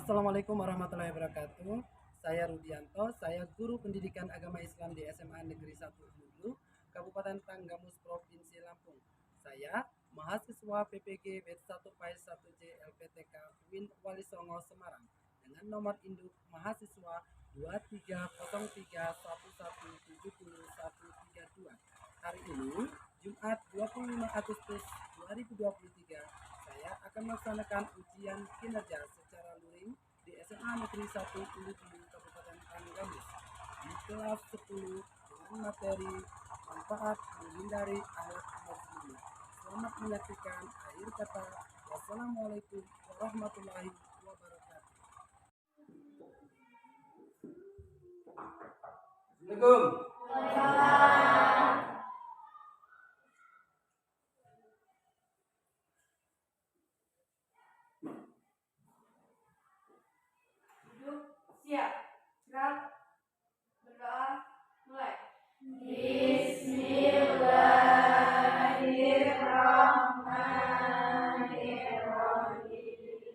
Assalamualaikum warahmatullahi wabarakatuh. Saya Rudianto, saya guru pendidikan agama Islam di SMA Negeri 1 Hulu, Kabupaten Tanggamus, Provinsi Lampung. Saya mahasiswa PPG Batch 1 PAIS 1J LPTK UIN Wali Songo Semarang dengan nomor induk mahasiswa 230311701132. Hari ini, Jumat 25 Agustus 2023, saya akan melaksanakan ujian kinerja secara luring di SMA Negeri 1 Hulu Kabupaten Tanggamus di kelas 10 dengan materi manfaat menghindari alat berbunyi. Selamat menyaksikan akhir kata. Wassalamualaikum warahmatullahi wabarakatuh. Assalamualaikum. Duduk, siap, gerak, berdoa, mulai. Bismillahirrahmanirrahim.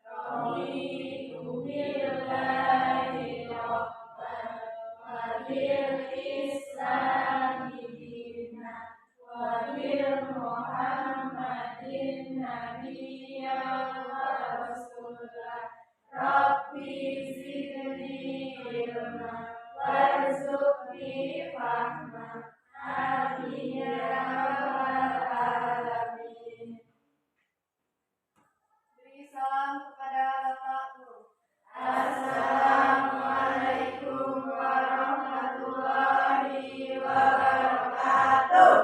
Raditu billahi rabban wa bil islami dinan wa bil Muhammadin nabiyyan wa rasulah. Rabbi zidni ilma warzuqni fahma. Amin ya rabbal alamin. Beri salam kepada Bapak Guru. Assalamualaikum warahmatullahi wabarakatuh.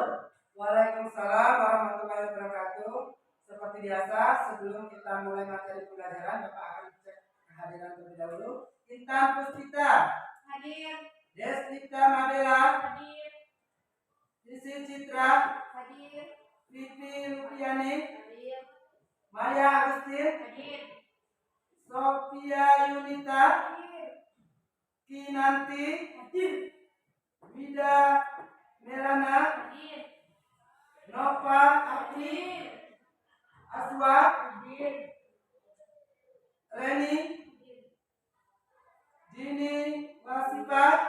Waalaikumsalam warahmatullahi wabarakatuh. Seperti biasa, sebelum kita mulai materi pembelajaran, Bapak akan cek kehadiran terlebih dahulu. Intan Puspita, Hadir. Desnita Madela, Hadir. Sisi Citra, Hadir. Vivi Rupiani, Hadir. Maya Agustin, Hadir. Sophia Yunita, Hadir. Kinanti, Vida Melana, Hadir. Nova Abdi, Aswa, Hadir. Reni, Dini Wasifa,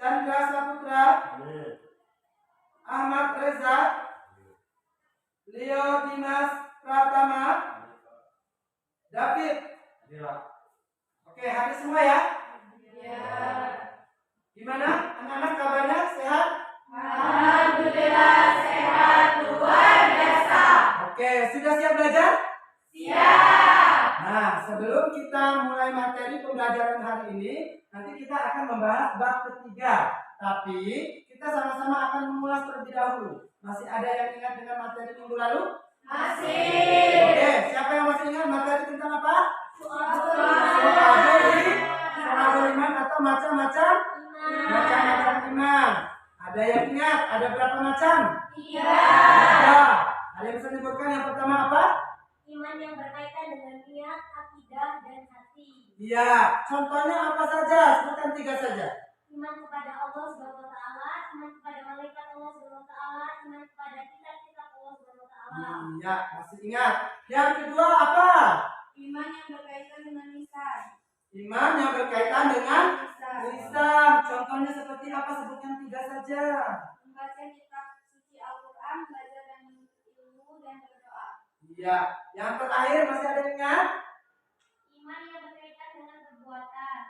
Chandra Saputra, Ahmad Reza, Leo Dimas Pratama, David. Oke, hadir semua ya. Ya. Gimana anak-anak kabarnya, sehat? Alhamdulillah sehat luar biasa. Oke, sudah siap belajar? Siap. Nah, sebelum kita mulai materi pembelajaran hari ini, nanti kita akan membahas bab ketiga. Tapi kita sama-sama akan mengulas terlebih dahulu. Masih ada yang ingat dengan materi minggu lalu? Masih. Oke, siapa yang masih ingat materi tentang apa? Soal iman atau macam-macam iman. Ada yang ingat? Ada berapa macam? Tiga. Ada yang bisa menyebutkan yang pertama apa? Iman yang berkaitan dengan niat, akidah, dan hati. Iya, contohnya apa saja? Sebutkan 3 saja. Iman kepada Allah Subhanahu wa taala, iman kepada malaikat Allah Subhanahu wa taala, iman kepada kitab-kitab Allah Subhanahu wa taala. Iya, masih ingat. Yang kedua apa? Iman yang berkaitan dengan lisan. Iman yang berkaitan dengan lisan. Contohnya seperti apa? Sebutkan 3 saja. Membaca kitab suci Al-Quran, belajar dan menuntut ilmu, dan berdoa. Iya, yang terakhir masih ada yang ingat? Iman yang berkaitan dengan perbuatan.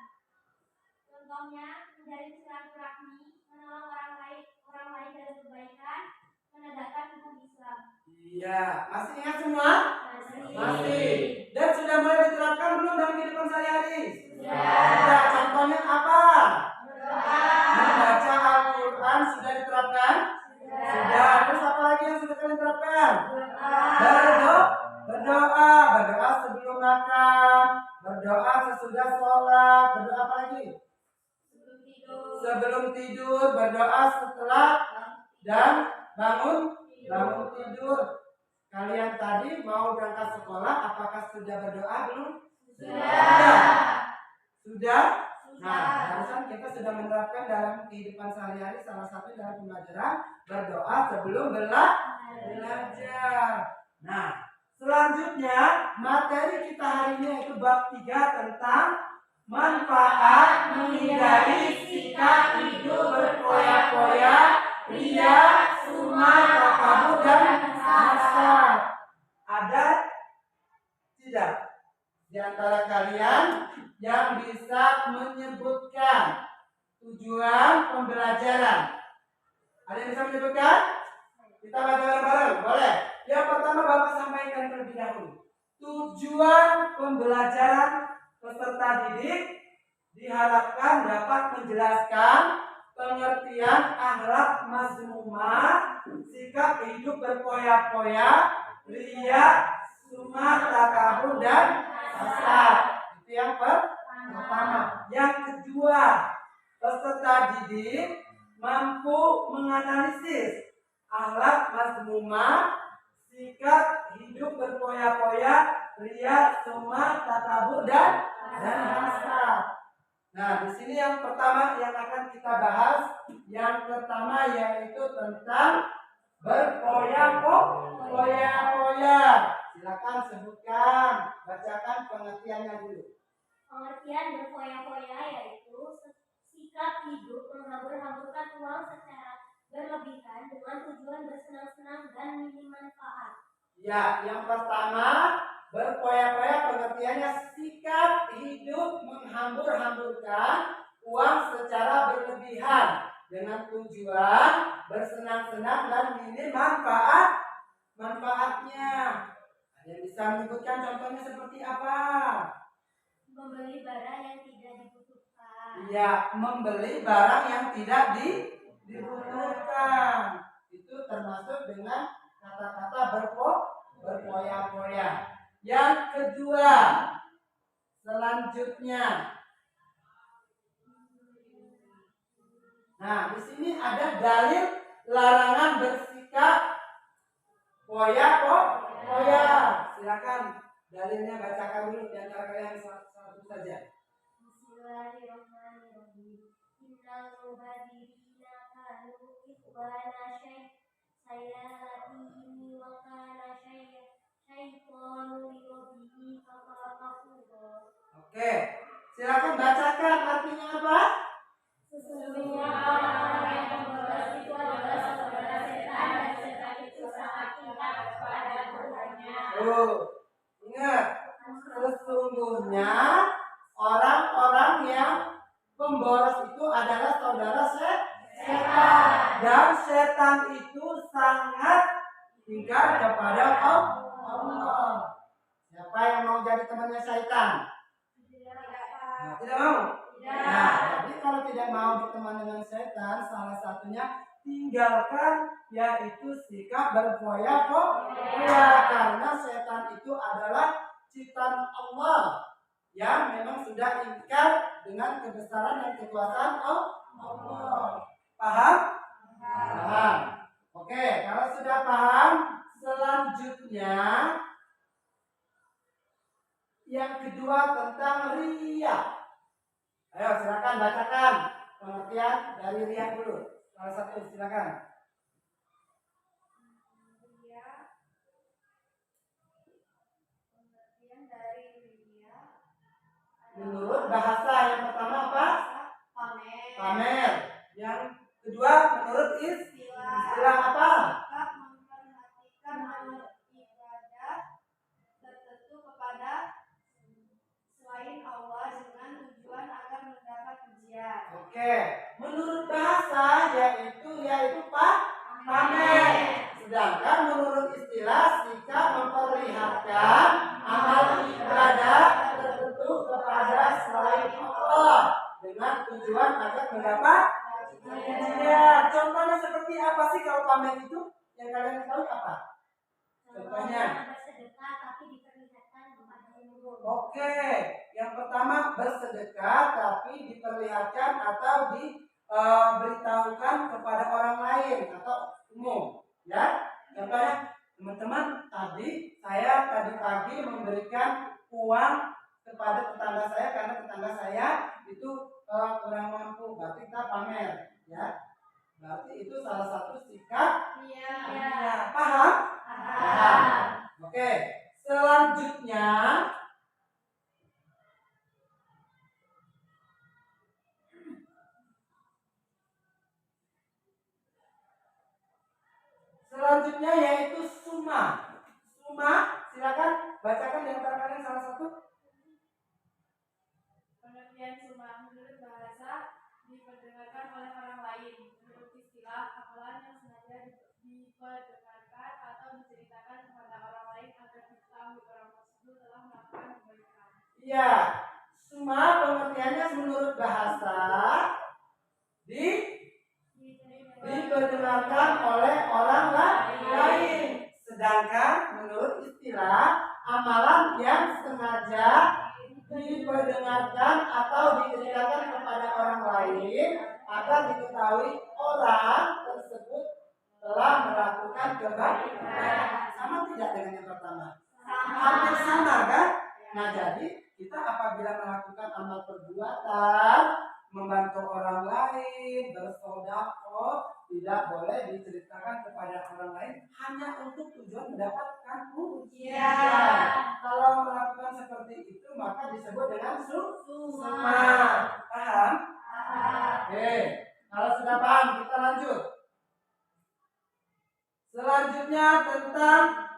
Contohnya, menjalin silaturahmi, menolong orang lain dalam kebaikan, menegakkan hukum Islam. Iya, masih ingat semua? Masih. Masih. Dan sudah mulai diterapkan belum dalam kehidupan sehari-hari? Sudah. Contohnya apa? Berdoa. Membaca Al-Quran sudah diterapkan? Sudah. Terus apa lagi yang sudah kalian terapkan? Berdoa sebelum makan, berdoa sesudah sholat, berdoa apa lagi? Sebelum tidur, berdoa setelah dan bangun tidur. Kalian tadi mau berangkat sekolah, apakah sudah berdoa belum? Sudah? Nah, barusan kita sudah menerapkan dalam kehidupan sehari-hari, salah satu dalam pembelajaran berdoa sebelum belajar. Nah, Selanjutnya, materi kita hari ini yaitu bab 3 tentang manfaat menghindari sikap hidup berpoya-poya, ria, sum'ah, takabur, dan hasad. Ada tidak di antara kalian yang bisa menyebutkan tujuan pembelajaran? Ada yang bisa menyebutkan? Kita baca bareng-bareng, boleh? Yang pertama Bapak sampaikan terlebih dahulu. Tujuan pembelajaran peserta didik diharapkan dapat menjelaskan pengertian akhlak mazmumah, sikap hidup berpoya-poya, ria, sum'ah, takabur, dan hasad. Itu yang pertama. Yang kedua, peserta didik mampu menganalisis akhlak mazmumah, sikap hidup berpoya-poya, ria, sum'ah, takabur, dan hasad. Nah, di sini yang pertama yang akan kita bahas, yang pertama yaitu tentang berpoya-poya. Silakan sebutkan, bacakan pengertiannya dulu. Pengertian berpoya-poya yaitu sikap hidup menghambur-hamburkan uang secara berlebihan dengan tujuan bersenang-senang dan minim manfaat. Ya, yang pertama berpoya-poya pengertiannya sikap hidup menghambur-hamburkan uang secara berlebihan dengan tujuan bersenang-senang dan minim manfaatnya. Ada yang bisa menyebutkan contohnya seperti apa? Membeli barang yang tidak dibutuhkan. Iya, membeli barang yang tidak dibutuhkan. Itu termasuk dengan kata-kata berpoya-poya. Yang kedua, selanjutnya. Nah, di sini ada dalil larangan bersikap poya-poya. Silakan dalilnya bacakan dulu di antara kalian satu saja. Bismillahirrahmanirrahim. Innal mubadirina kanu ikhwana sayyi'atihim wa kana syaitanu li kafara. Oke, silakan bacakan artinya apa? Sesungguhnya orang-orang yang membalas itu adalah saudara setan dan setan itu sangat ingat kepada Tuhannya. Ingat, sesungguhnya orang-orang yang pemboros itu adalah saudara setan, dan setan itu sangat ingkar kepada Allah. Siapa yang mau jadi temannya setan? Nah, tidak mau. Nah, jadi kalau tidak mau berteman dengan setan, salah satunya tinggalkan yaitu sikap berpoya-poya, karena setan itu adalah ciptaan Allah yang memang sudah ingkar dengan kebesaran dan kekuasaan Allah. Paham? Paham. Oke, kalau sudah paham, selanjutnya yang kedua tentang ria. Ayo silakan bacakan pengertian dari ria dulu. Salah satu silakan. Pengertian dari ria Menurut bahasa yang pertama apa? Pamer. Yang kedua menurut istilah apa? memperhatikan amal ibadah tertentu kepada selain Allah dengan tujuan agar mendapat pujian. Oke, menurut bahasa yaitu pamer. Sedangkan menurut istilah sikap memperlihatkan amal ibadah tertentu kepada selain Allah dengan tujuan agar mendapat pujian. Contohnya seperti apa sih kalau pamer itu? Yang kalian tahu apa? Contohnya. Bersedekah tapi diperlihatkan kepada umum. Oke, yang pertama bersedekah tapi diperlihatkan atau diberitahukan kepada orang lain atau umum, ya. Contohnya, teman-teman, saya tadi pagi memberikan uang kepada tetangga saya karena tetangga saya itu kurang mampu, berarti kita pamer, ya. Berarti itu salah satu sikap. Iya. Paham? Paham. Oke. Selanjutnya yaitu summa. Summa, silakan bacakan di antara kalian salah satu. Pengertian summa menurut bahasa diperdengarkan oleh orang lain. Menurut istilah, hafalan yang sengaja diperdengarkan atau diceritakan kepada orang lain agar diketahui orang tersebut telah melakukan kebaikan. Iya, summa pengertiannya menurut bahasa diperdengarkan oleh orang lain. Sedangkan menurut istilah, amalan yang sengaja diperdengarkan atau diceritakan kepada orang lain agar diketahui orang tersebut telah melakukan kebaikan. Sama tidak dengan yang pertama? Hampir sama kan? Nah, jadi kita apabila melakukan amal perbuatan, membantu orang lain, bersedekah, tidak boleh diceritakan kepada orang lain hanya untuk tujuan mendapatkan pujian. Kalau melakukan seperti itu maka disebut dengan summa. Paham? Oke. Kalau sudah paham kita lanjut. Selanjutnya tentang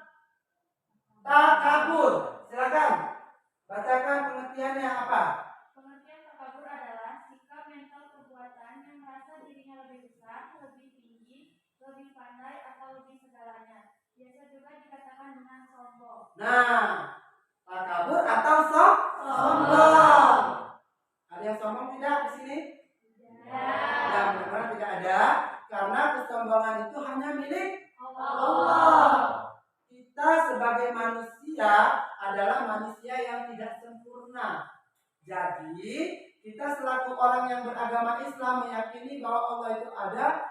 takabur. Silakan bacakan pengertiannya apa? Pengertian takabur adalah sikap mental perbuatan yang merasa dirinya lebih besar, lebih tinggi, lebih pandai, atau lebih segalanya. Biasa juga dikatakan dengan sombong. Nah, takabur atau sombong. Ada yang sombong tidak di sini? Ya, benar tidak ada. Karena kesombongan itu hanya milik Allah. Kita sebagai manusia adalah manusia yang tidak sempurna. Jadi, kita selaku orang yang beragama Islam meyakini bahwa Allah itu ada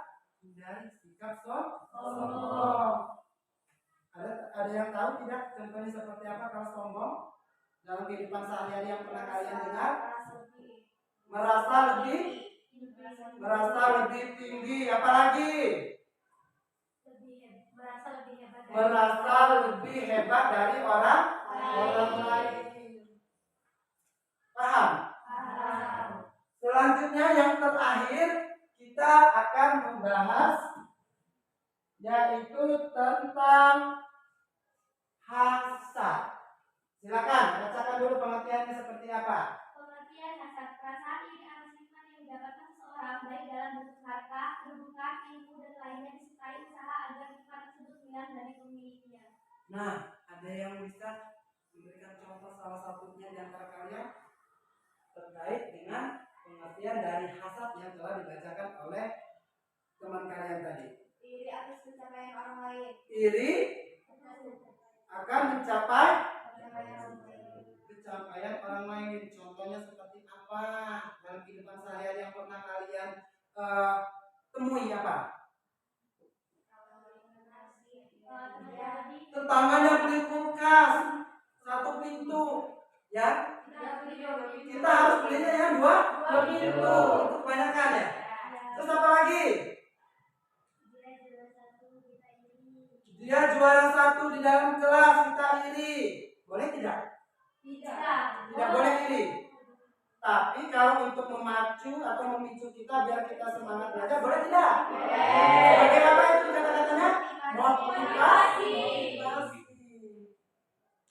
dari sikap sombong. Ada yang tahu tidak contohnya seperti apa kalau sombong dalam kehidupan sehari-hari yang pernah kalian dengar? Merasa lebih tinggi, apalagi merasa lebih hebat dari orang lain. Paham? Selanjutnya yang terakhir kita akan membahas yaitu tentang hasad. Silakan bacakan dulu pengertiannya seperti apa. Pengertian hasad perasaan iri atas nikmat yang didapatkan seseorang baik dalam bentuk harta, kedudukan, ilmu, dan lainnya disertai usaha agar nikmat tersebut hilang dari pemiliknya. Nah, ada yang bisa memberikan contoh salah satunya di antara kalian terkait dengan pengertian dari hasad yang telah dibacakan oleh teman kalian tadi? Iri atas pencapaian orang lain. Iri akan mencapai pencapaian orang lain. Contohnya seperti apa dalam kehidupan sehari-hari yang pernah kalian temui apa? Tetangganya beli kulkas 1 pintu, ya? Kita harus belinya yang 2 pintu, itu kebanyakan ya. Terus apa lagi? Dia juara 1 di dalam kelas, kita iri. Boleh tidak? Tidak boleh iri. Tapi kalau untuk memacu atau memicu kita biar kita semangat belajar, boleh tidak? Sebagai apa itu kata-katanya? Motivasi.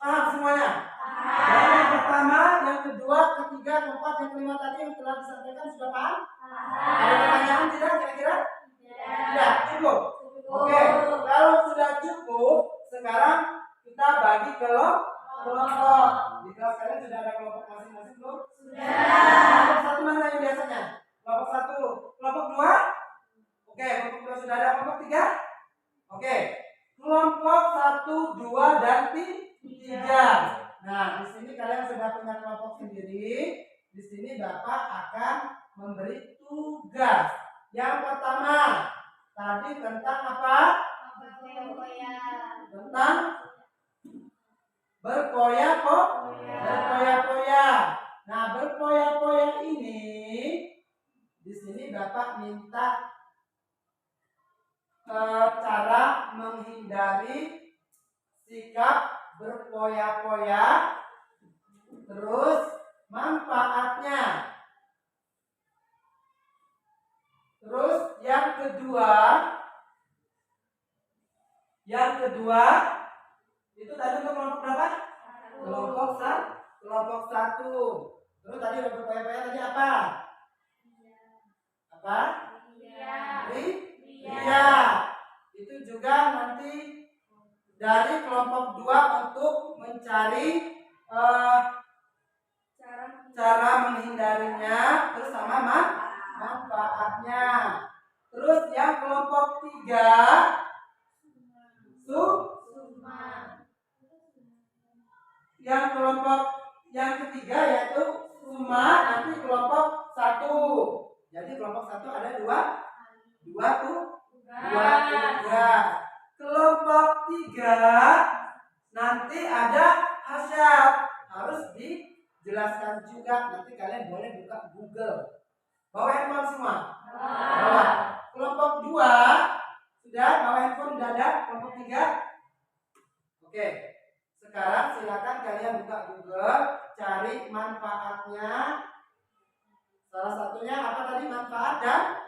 Paham semuanya? Yang pertama, yang kedua, ketiga, keempat, yang kelima tadi yang telah disampaikan sudah paham? Ada pertanyaan tidak kira-kira? Tidak, cukup. Oke, kalau sudah cukup, sekarang kita bagi kelompok. Di kelas kalian sudah ada kelompok masing-masing belum? Kelompok 1 mana yang biasanya? Kelompok 1, kelompok 2? Oke, kelompok 2 sudah ada, kelompok 3? Oke, kelompok 1, 2, dan 3. Nah, di sini kalian sudah punya kelompok sendiri. Di sini Bapak akan memberi tugas. Yang pertama, tadi tentang apa? Tentang berpoya-poya. Nah, berpoya-poya ini di sini Bapak minta cara menghindari sikap berpoya-poya, terus manfaatnya. Terus yang kedua, Yang kedua, itu tadi untuk kelompok berapa? Kelompok satu. Terus tadi udah berpaya-paya tadi apa? Apa? Ria. Itu juga nanti dari kelompok 2 untuk mencari cara menghindarinya, terus sama manfaatnya. Terus yang kelompok 3 yang kelompok yang ketiga yaitu suma, nanti kelompok 1. Jadi kelompok 1 ada dua tugas. Kelompok 3 nanti ada hasyat, harus dijelaskan juga. Nanti kalian boleh buka Google. Bawa handphone semua? Bawa. Kelompok 2 sudah bawa handphone, sudah ada. Kelompok 3 oke. Sekarang silakan kalian buka Google, cari manfaatnya. Salah satunya apa tadi, manfaat dan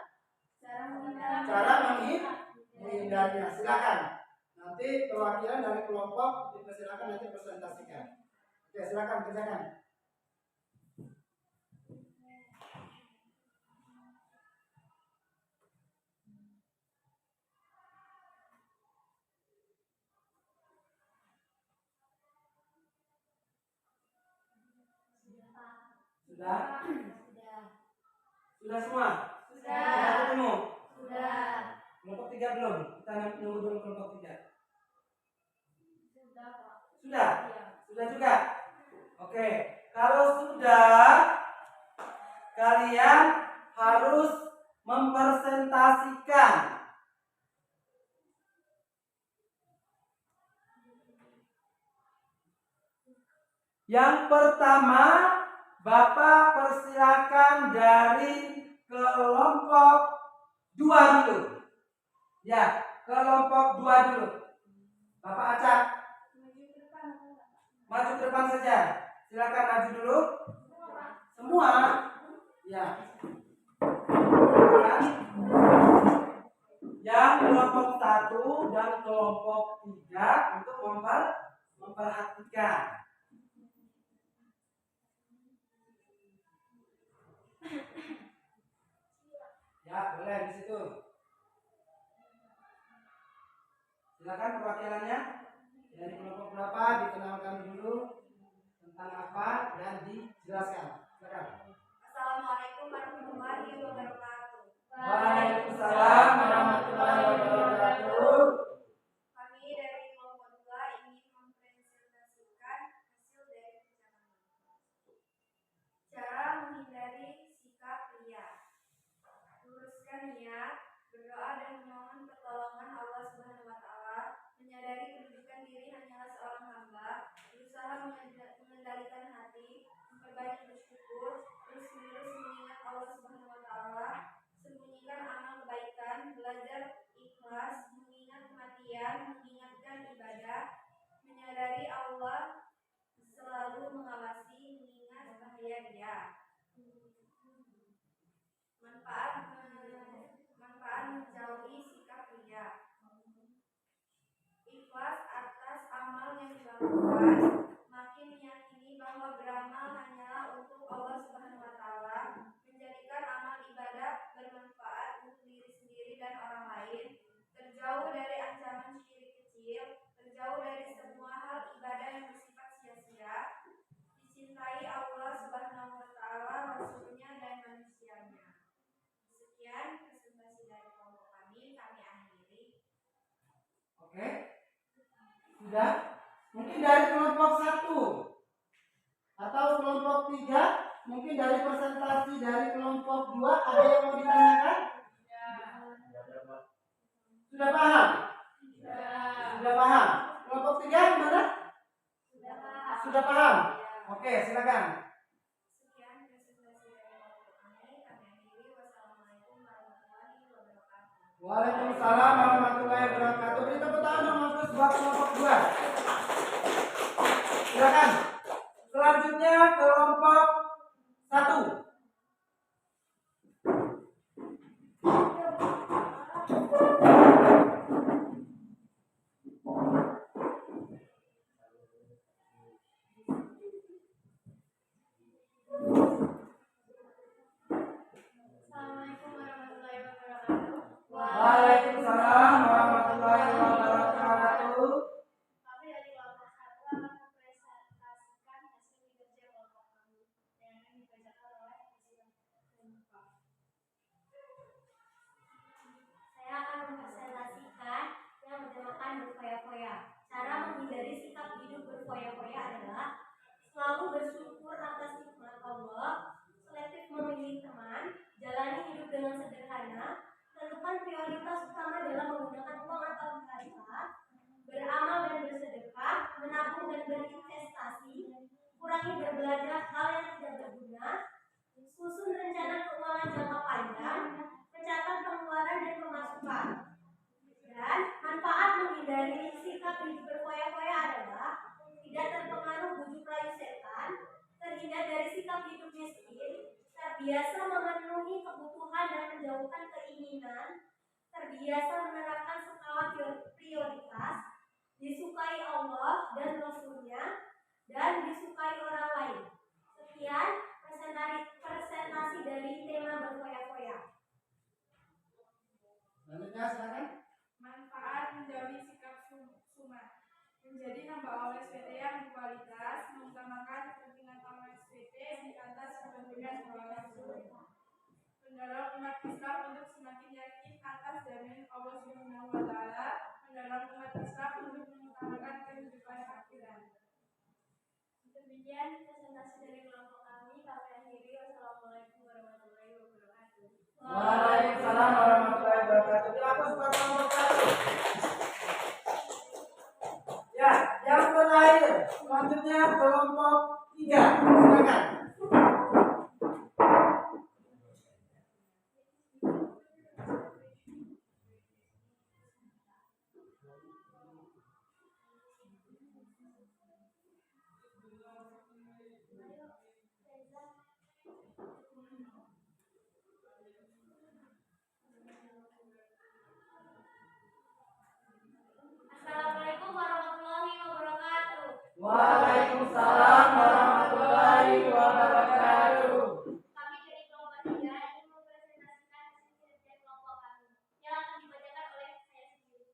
cara menghindarinya. Silakan. Nanti perwakilan dari kelompok dipersilakan nanti presentasikan. Oke, silakan kerjakan. Sudah semua? Sudah ketemu? Kelompok 3 belum? Kita nunggu dulu kelompok 3. Sudah juga? Oke. Kalau sudah, kalian harus mempresentasikan. Yang pertama, Bapak persilakan dari kelompok 2 dulu. Ya, kelompok 2 dulu. Bapak acak. Maju ke depan saja. Silakan maju dulu. Semua. Ya. Yang kelompok 1 dan kelompok 3 untuk memperhatikan. Ya, boleh di situ. Silakan perwakilannya. Dari kelompok berapa dikenalkan dulu tentang apa dan dijelaskan. Silakan. Assalamualaikum warahmatullahi wabarakatuh. Waalaikumsalam warahmatullahi wabarakatuh. Kami dari kelompok 2 ingin mempresentasikan hasil dari pencarian. Cara menghindari sikap ria. Luruskan niat, berdoa dan memohon pertolongan Allah Subhanahu wa taala, menyadari kedudukan diri hanyalah seorang hamba, berusaha mengendalikan hati, memperbanyak bersyukur, terus-menerus mengingat Allah Subhanahu wa taala, sembunyikan amal kebaikan, belajar ikhlas, mengingat kematian, mengingatkan ibadah, menyadari Allah selalu mengawasi, mengingat bahaya dia. Manfaat menjauhi sikap ria. Ikhlas atas amal yang dilakukan, makin meyakini bahwa beramal hanyalah untuk Allah Subhanahu wa taala, menjadikan amal ibadah bermanfaat untuk diri sendiri dan orang lain, terjauh dari ancaman syirik kecil, terjauh dari semua hal ibadah yang bersifat sia-sia, dicintai Allah Subhanahu wa taala, Rasulnya dan manusianya. Sekian presentasi dari kelompok kami akhiri. Oke. Sudah? Mungkin dari kelompok 1 atau kelompok 3, mungkin dari presentasi dari kelompok 2 ada yang mau ditanyakan? Sudah paham? Sudah paham. Kelompok 3 gimana? Sudah paham. Oke, silakan. Sekian presentasi dari kelompok kami akhiri. Wassalamualaikum warahmatullahi wabarakatuh. Waalaikumsalam warahmatullahi wabarakatuh. Beri tepuk tangan dong untuk buat kelompok 2. Silakan. Selanjutnya kelompok 1. menjauhkan keinginan, terbiasa menerapkan skala prioritas, disukai Allah dan Rasulnya, dan disukai orang lain. Sekian presentasi dari tema berfoya-foya. Selanjutnya silakan. Manfaat menjauhi sikap sumah. Menjadi hamba OSPT yang berkualitas, mengutamakan kepentingan OSPT di atas kepentingan bawaslu. Mendorong umat Islam untuk semakin yakin atas jaminan Allah Subhanahu wa Ta'ala. Mendorong umat Islam untuk mengutamakan kehidupan akhirat. Demikian presentasi dari kelompok kami. Kami akhiri. Wassalamualaikum warahmatullahi wabarakatuh. Waalaikumsalam warahmatullahi wabarakatuh. Dilapus buat kelompok 1. Ya, yang terakhir. Selanjutnya kelompok 3. Silakan. Assalamualaikum warahmatullahi wabarakatuh. Waalaikumsalam warahmatullahi wabarakatuh. Kami dari kelompok 3 ingin mempresentasikan hasil kinerja kelompok kami yang akan dibacakan oleh saya sendiri.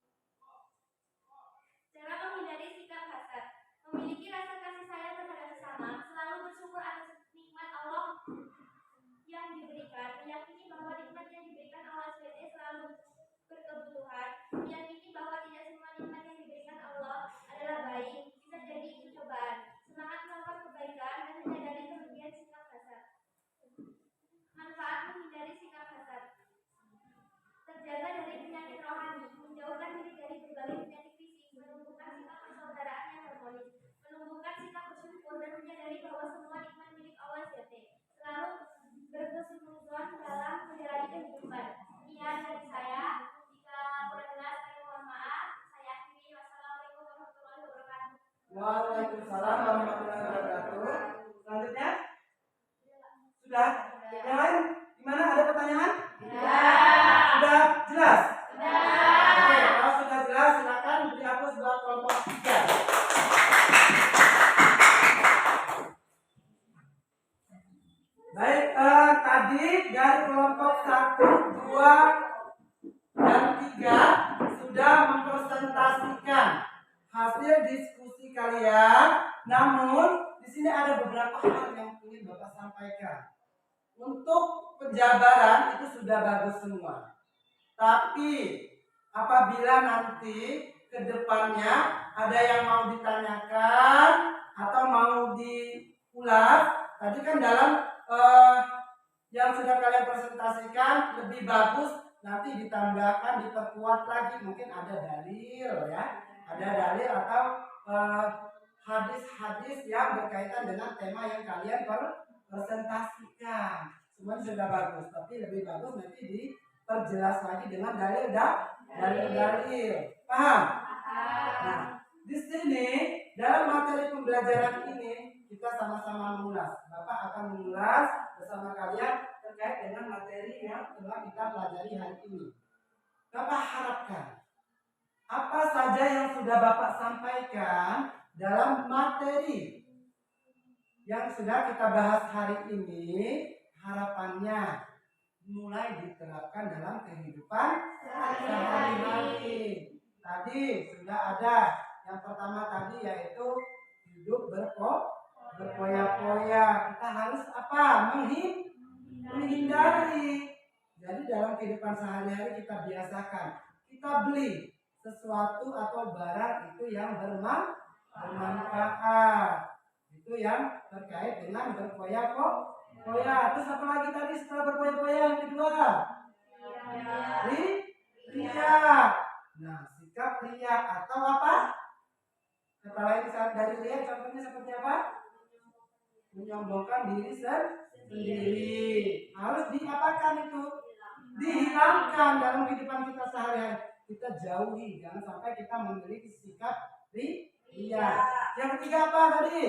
Cara menghindari sikap hasad. Memiliki rasa kasih sayang terhadap sesama, selalu bersyukur atas nikmat Allah yang diberikan, meyakini bahwa nikmat yang diberikan Allah SWT selalu berkebutuhan, meyakini bahwa tidak semua nikmat yang diberikan Allah adalah baik, bisa jadi itu cobaan, semangat melakukan kebaikan dan menyadari kelebihan sikap hasad. Manfaat menghindari sikap hasad. Terjaga dari penyakit rohani, menjauhkan diri dari berbagai penyakit fisik, menumbuhkan sikap persaudaraan yang harmonis, menumbuhkan sikap bersyukur dan menyadari bahwa semua nikmat milik Allah SWT, selalu berkesinambungan dalam menjalani kehidupan. Sekian dari saya. Jika kurang jelas, saya mohon maaf. Saya akhiri. Wassalamualaikum warahmatullahi wabarakatuh. Waalaikumsalam warahmatullahi wabarakatuh. Selanjutnya? Sudah? Yang lain? Gimana? Ada pertanyaan? Sudah jelas? Oke, kalau sudah jelas silakan dihapus buat kelompok 3. Baik, tadi dari kelompok 1, 2, dan 3 sudah mempresentasikan hasil diskusi kalian. Namun di sini ada beberapa hal yang ingin Bapak sampaikan. Untuk penjabaran itu sudah bagus semua. Tapi apabila nanti ke depannya ada yang mau ditanyakan atau mau diulas, tadi kan dalam yang sudah kalian presentasikan lebih bagus nanti ditambahkan, diperkuat lagi, mungkin ada dalil ya, ada dalil atau hadis-hadis yang berkaitan dengan tema yang kalian presentasikan. Semuanya sudah bagus, tapi lebih bagus nanti diperjelas lagi dengan dalil-dalil. Paham? Nah, di sini dalam materi pembelajaran ini kita sama-sama mengulas. Bapak akan mengulas bersama kalian terkait dengan materi yang telah kita pelajari hari ini. Bapak harapkan apa saja yang sudah Bapak sampaikan dalam materi yang sudah kita bahas hari ini, harapannya mulai diterapkan dalam kehidupan sehari-hari. Tadi sudah ada yang pertama tadi yaitu hidup berpoya-poya. Kita harus apa? Menghindari. Jadi dalam kehidupan sehari-hari kita biasakan, kita beli sesuatu atau barang itu yang bermanfaat. Itu yang terkait dengan berpoya-poya. Terus apa lagi tadi setelah berpoya-poya yang kedua? Ria. Nah, sikap ria atau apa? Kata lain dari ria contohnya seperti apa? Menyombongkan diri sendiri. Harus diapakan itu? Dihilangkan dalam kehidupan kita sehari-hari. Kita jauhi, jangan sampai kita memiliki sikap ria. Yang ketiga apa tadi?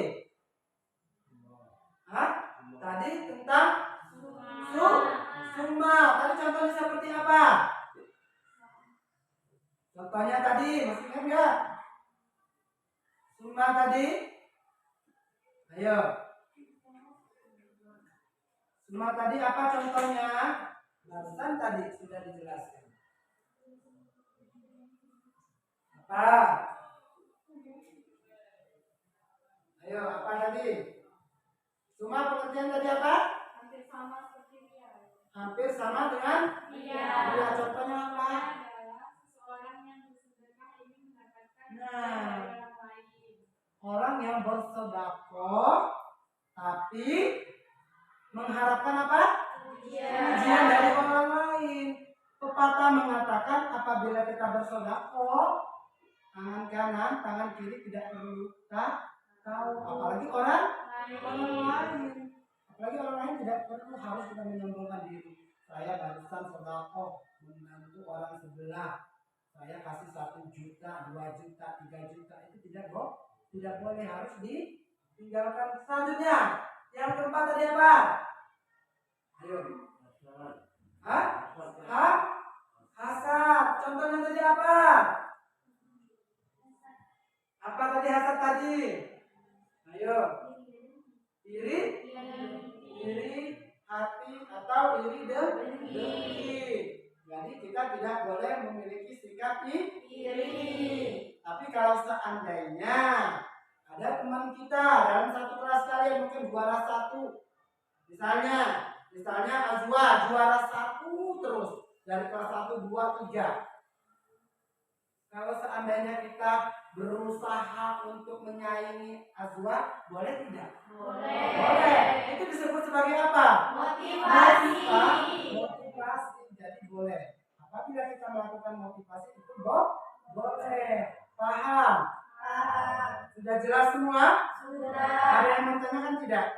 Tadi tentang Summa. Tadi contohnya seperti apa? Contohnya tadi, masih ingat nggak? Summa tadi? Ayo. Summa tadi apa contohnya? Barusan tadi sudah dijelaskan. Apa? Ayo, apa tadi? Summa pengertian tadi apa? Hampir sama seperti dia. Hampir sama dengan Iya. Iya, contohnya apa? Adalah seseorang yang bersedekah ingin mendapatkan Nah. dari orang lain. Orang yang bersedekah tapi mengharapkan apa? Pujian dari orang lain. Pepatah mengatakan apabila kita bersedekah, tangan kanan, tangan kiri tidak perlu tahu. Apalagi orang lain. Apalagi orang lain tidak perlu harus kita menyombongkan diri. Saya barusan sedekah membantu orang sebelah. Saya kasih 1 juta, 2 juta, 3 juta. Itu tidak boleh, harus ditinggalkan. Selanjutnya, yang keempat tadi apa? Ayo. Hasad. Contohnya tadi apa? Apa tadi hasad tadi? Ayo. Iri hati atau iri dengki. Jadi kita tidak boleh memiliki sikap iri. Tapi kalau seandainya ada teman kita dalam satu kelas kalian mungkin juara 1, misalnya Azwa juara 1 terus dari kelas 1, 2, 3. Kalau seandainya kita berusaha untuk menyaingi Azwa, boleh tidak? Boleh. Itu disebut sebagai apa? Motivasi. Jadi boleh. Apabila kita melakukan motivasi itu boleh. Paham? Sudah jelas semua? Sudah. Ada yang mau tanyakan tidak?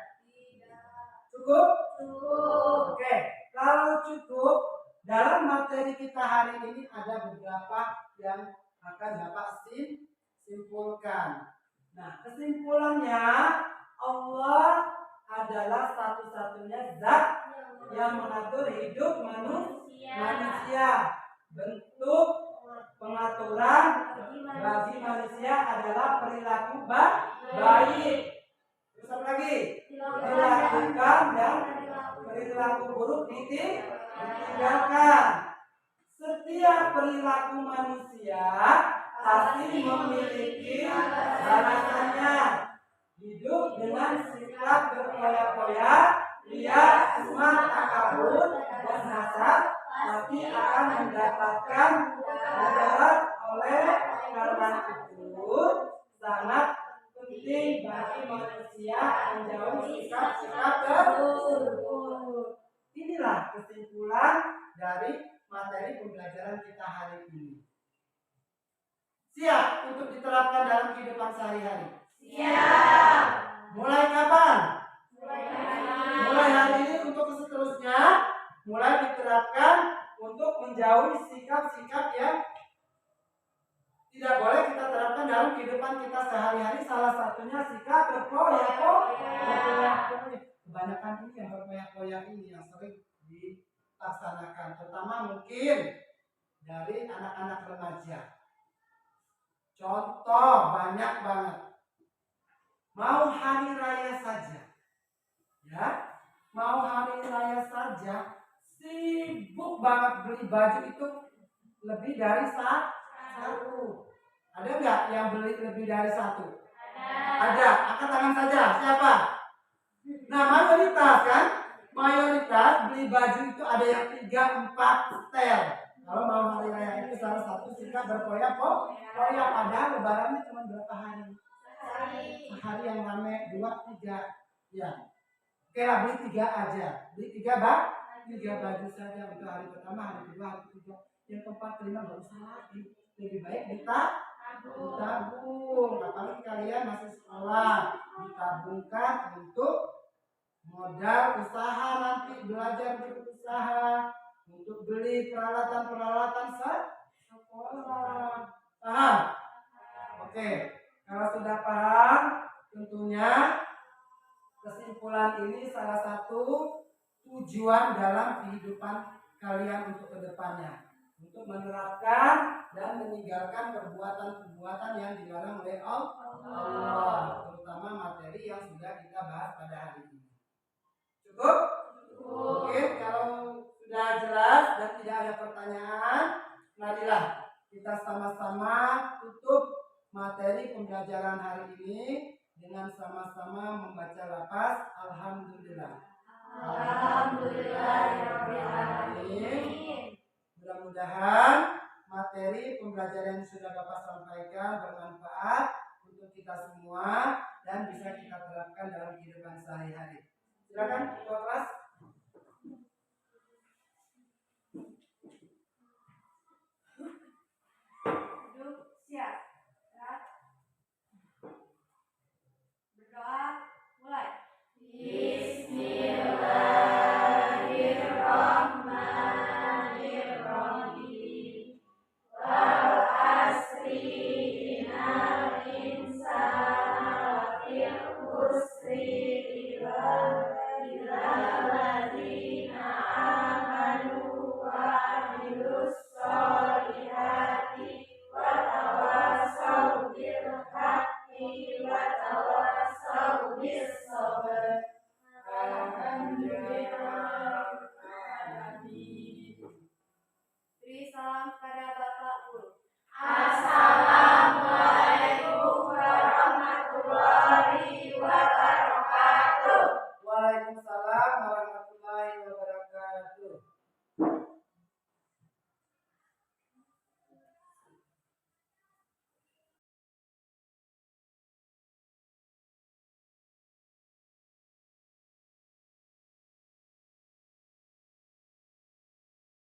Cukup? Oke. Kalau cukup, dalam materi kita hari ini ada beberapa yang akan Bapak simpulkan. Nah, kesimpulannya Allah adalah satu-satunya zat yang mengatur hidup manusia. Bentuk pengaturan bagi manusia adalah perilaku baik. Terus apa lagi? Dilakukan dan perilaku buruk ditinggalkan. Setiap perilaku manusia pasti memiliki balasannya. Hidup dengan sikap berpoya-poya, liar, cuma takabur dan hasad pasti akan mendapatkan mudarat. Oleh karena itu sangat penting bagi manusia menjauhi sikap-sikap tersebut. Inilah kesimpulan dari materi pembelajaran kita hari ini. Siap untuk diterapkan dalam kehidupan sehari-hari? Siap. Mulai kapan? Mulai hari ini untuk seterusnya mulai diterapkan untuk menjauhi sikap-sikap yang tidak boleh kita terapkan dalam kehidupan kita sehari-hari. Salah satunya sikap berpoya-poya. Kebanyakan ini yang berpoya-poya ini yang sering dilaksanakan, terutama mungkin dari anak-anak remaja. Contoh banyak banget. Mau hari raya saja, ya, mau hari raya saja sibuk banget beli baju itu lebih dari satu. Ada nggak yang beli lebih dari satu? Ada. Angkat tangan saja. Siapa? Nah, mayoritas beli baju itu ada yang 3-4 setel. Kalau mau hari raya itu salah satu sikap berpoya-poya. Padahal lebarannya cuma berapa hari? Sehari yang rame 2-3. Ya. Oke lah, beli 3 aja. Beli 3 baju saja untuk hari pertama, hari kedua, hari ketiga. Yang keempat, kelima nggak usah lagi. Lebih baik ditabung. Apalagi kalian masih sekolah, ditabungkan untuk modal usaha nanti, belajar berusaha, untuk beli peralatan sekolah. Paham? Oke. Kalau sudah paham, tentunya kesimpulan ini salah satu tujuan dalam kehidupan kalian untuk kedepannya, untuk menerapkan dan meninggalkan perbuatan-perbuatan yang dilarang oleh Allah, terutama materi yang sudah kita bahas pada hari ini. Cukup? Oke, kalau sudah jelas dan tidak ada pertanyaan, marilah kita sama-sama tutup materi pembelajaran hari ini dengan sama-sama membaca lafaz Alhamdulillah. Alhamdulillahirrahmanirrahim. Mudah-mudahan materi pembelajaran yang sudah Bapak sampaikan bermanfaat untuk kita semua dan bisa kita terapkan dalam kehidupan sehari-hari. Silakan ketua kelas. Duduk siap. Gerak. Berdoa mulai. Bismillahirrahmanirrahim. Wal asri innal insana lafi khusri illa alladzina amanu wa amilus solihati wa tawassaw bil haqqi wa tawassaw bis sabr. Alhamdulillahirrahmanirrahim. Beri salam kepada Bapak Guru. Assalamualaikum warahmatullahi wabarakatuh. Waalaikumsalam